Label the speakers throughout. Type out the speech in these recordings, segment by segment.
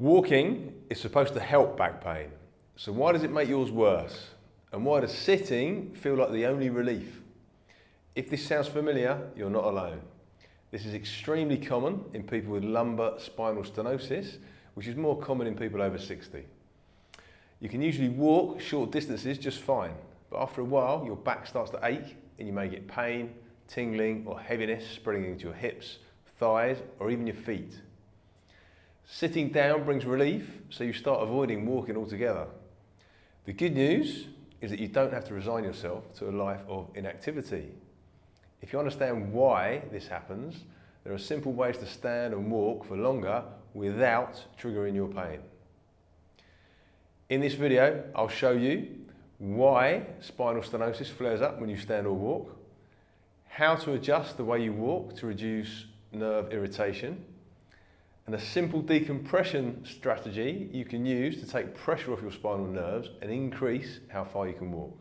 Speaker 1: Walking is supposed to help back pain. So why does it make yours worse? And why does sitting feel like the only relief? If this sounds familiar, you're not alone. This is extremely common in people with lumbar spinal stenosis, which is more common in people over 60. You can usually walk short distances just fine, but after a while your back starts to ache and you may get pain, tingling or heaviness spreading into your hips, thighs or even your feet. Sitting down brings relief, so you start avoiding walking altogether. The good news is that you don't have to resign yourself to a life of inactivity. If you understand why this happens, there are simple ways to stand and walk for longer without triggering your pain. In this video, I'll show you why spinal stenosis flares up when you stand or walk, how to adjust the way you walk to reduce nerve irritation, and a simple decompression strategy you can use to take pressure off your spinal nerves and increase how far you can walk.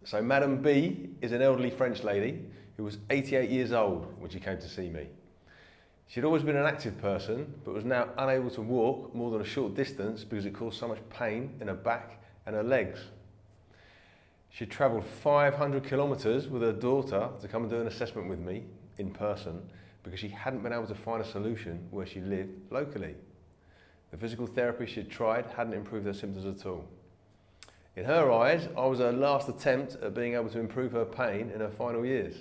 Speaker 1: So Madame B is an elderly French lady who was 88 years old when she came to see me. She'd always been an active person, but was now unable to walk more than a short distance because it caused so much pain in her back and her legs. She'd travelled 500 kilometres with her daughter to come and do an assessment with me in person because she hadn't been able to find a solution where she lived locally. The physical therapy she'd tried hadn't improved her symptoms at all. In her eyes, I was her last attempt at being able to improve her pain in her final years.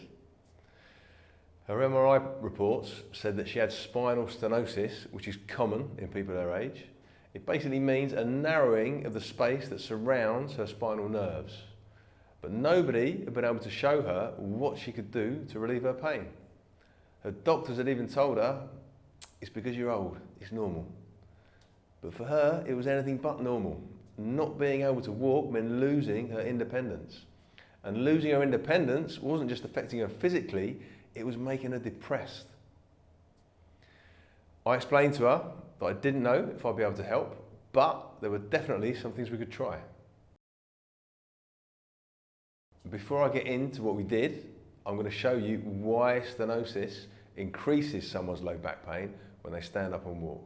Speaker 1: Her MRI reports said that she had spinal stenosis, which is common in people her age. It basically means a narrowing of the space that surrounds her spinal nerves. But nobody had been able to show her what she could do to relieve her pain. Her doctors had even told her, it's because you're old, it's normal. But for her, it was anything but normal. Not being able to walk meant losing her independence. And losing her independence wasn't just affecting her physically, it was making her depressed. I explained to her that I didn't know if I'd be able to help, but there were definitely some things we could try. Before I get into what we did, I'm going to show you why stenosis increases someone's low back pain when they stand up and walk.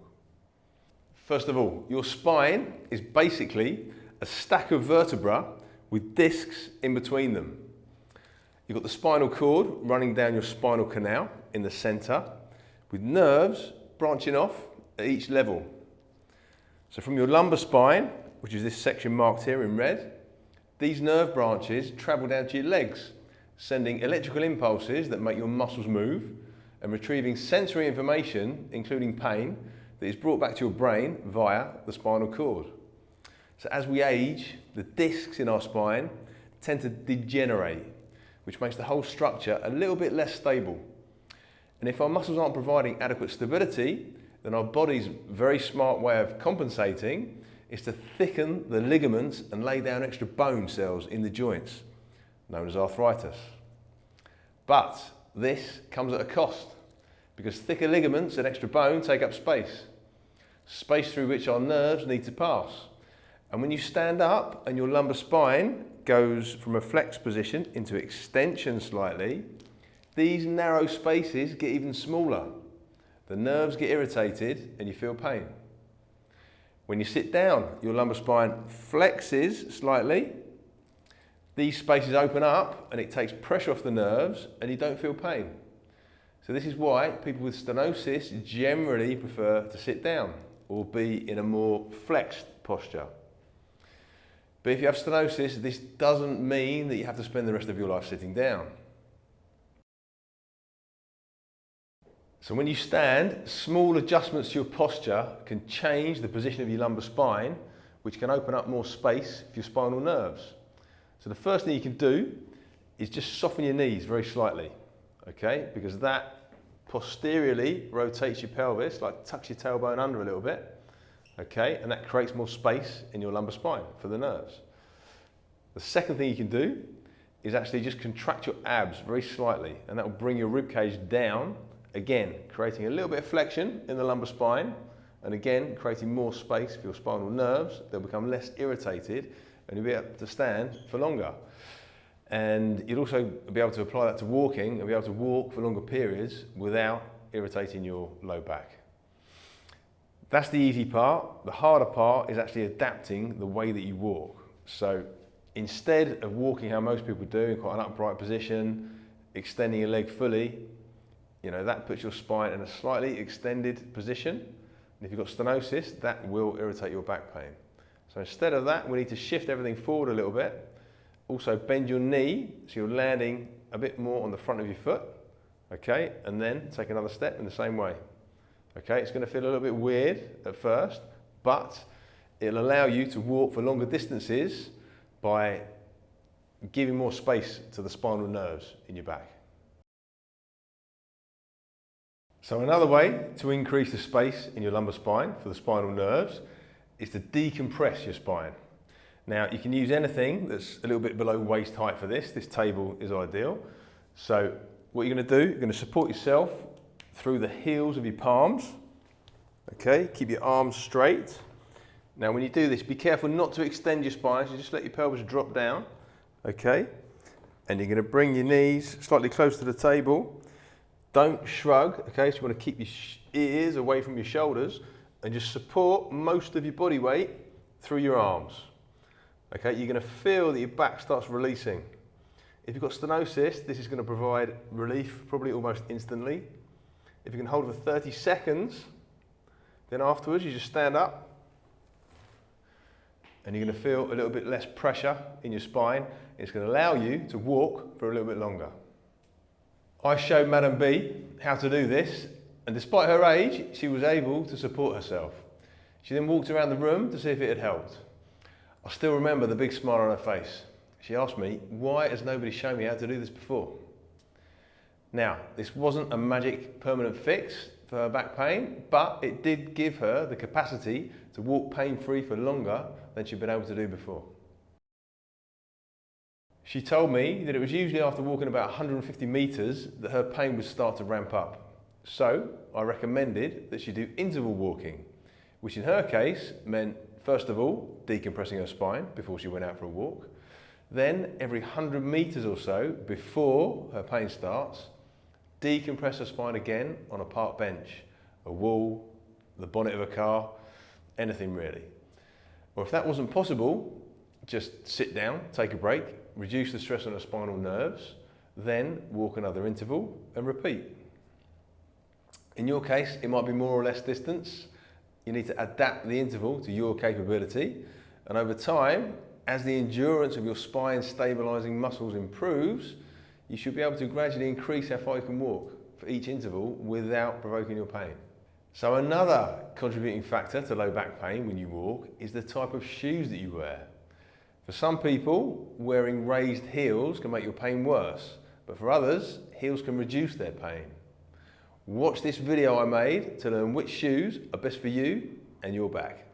Speaker 1: First of all, your spine is basically a stack of vertebrae with discs in between them. You've got the spinal cord running down your spinal canal in the centre, with nerves branching off at each level. So from your lumbar spine, which is this section marked here in red, these nerve branches travel down to your legs, sending electrical impulses that make your muscles move and retrieving sensory information, including pain, that is brought back to your brain via the spinal cord. So as we age, the discs in our spine tend to degenerate, which makes the whole structure a little bit less stable. And if our muscles aren't providing adequate stability, then our body's very smart way of compensating is to thicken the ligaments and lay down extra bone cells in the joints, known as arthritis. But this comes at a cost, because thicker ligaments and extra bone take up space through which our nerves need to pass. And when you stand up and your lumbar spine goes from a flex position into extension slightly, these narrow spaces get even smaller. The nerves get irritated and you feel pain. When you sit down, your lumbar spine flexes slightly. These spaces open up and it takes pressure off the nerves and you don't feel pain. So this is why people with stenosis generally prefer to sit down or be in a more flexed posture. But if you have stenosis, this doesn't mean that you have to spend the rest of your life sitting down. So when you stand, small adjustments to your posture can change the position of your lumbar spine, which can open up more space for your spinal nerves. So the first thing you can do is just soften your knees very slightly, okay? Because that posteriorly rotates your pelvis, like tucks your tailbone under a little bit, okay? And that creates more space in your lumbar spine for the nerves. The second thing you can do is actually just contract your abs very slightly, and that will bring your rib cage down, again, creating a little bit of flexion in the lumbar spine, and again, creating more space for your spinal nerves. They'll become less irritated, and you'll be able to stand for longer. And you'll also be able to apply that to walking and be able to walk for longer periods without irritating your low back. That's the easy part. The harder part is actually adapting the way that you walk. So instead of walking how most people do in quite an upright position, extending your leg fully, that puts your spine in a slightly extended position. And if you've got stenosis, that will irritate your back pain. So instead of that, we need to shift everything forward a little bit. Also bend your knee so you're landing a bit more on the front of your foot. Okay, and then take another step in the same way. Okay, it's going to feel a little bit weird at first, but it'll allow you to walk for longer distances by giving more space to the spinal nerves in your back. So another way to increase the space in your lumbar spine for the spinal nerves is to decompress your spine. Now you can use anything that's a little bit below waist height for this. This table is ideal. So what you're going to do, you're going to support yourself through the heels of your palms. Okay, keep your arms straight. Now when you do this, be careful not to extend your spine, so just let your pelvis drop down. Okay, and you're going to bring your knees slightly close to the table. Don't shrug, okay, so you want to keep your ears away from your shoulders and just support most of your body weight through your arms. Okay, you're going to feel that your back starts releasing. If you've got stenosis, this is going to provide relief probably almost instantly. If you can hold for 30 seconds, then afterwards you just stand up and you're going to feel a little bit less pressure in your spine. It's going to allow you to walk for a little bit longer. I showed Madam B how to do this, and despite her age, she was able to support herself. She then walked around the room to see if it had helped. I still remember the big smile on her face. She asked me, why has nobody shown me how to do this before? Now, this wasn't a magic permanent fix for her back pain, but it did give her the capacity to walk pain-free for longer than she'd been able to do before. She told me that it was usually after walking about 150 metres that her pain would start to ramp up. So I recommended that she do interval walking, which in her case meant, first of all, decompressing her spine before she went out for a walk. Then every 100 metres or so before her pain starts, decompress her spine again on a park bench, a wall, the bonnet of a car, anything really. Or if that wasn't possible, just sit down, take a break, reduce the stress on her spinal nerves, then walk another interval and repeat. In your case, it might be more or less distance. You need to adapt the interval to your capability, and over time, as the endurance of your spine stabilizing muscles improves, you should be able to gradually increase how far you can walk for each interval without provoking your pain. So another contributing factor to low back pain when you walk is the type of shoes that you wear. For some people, wearing raised heels can make your pain worse, but for others, heels can reduce their pain. Watch this video I made to learn which shoes are best for you and your back.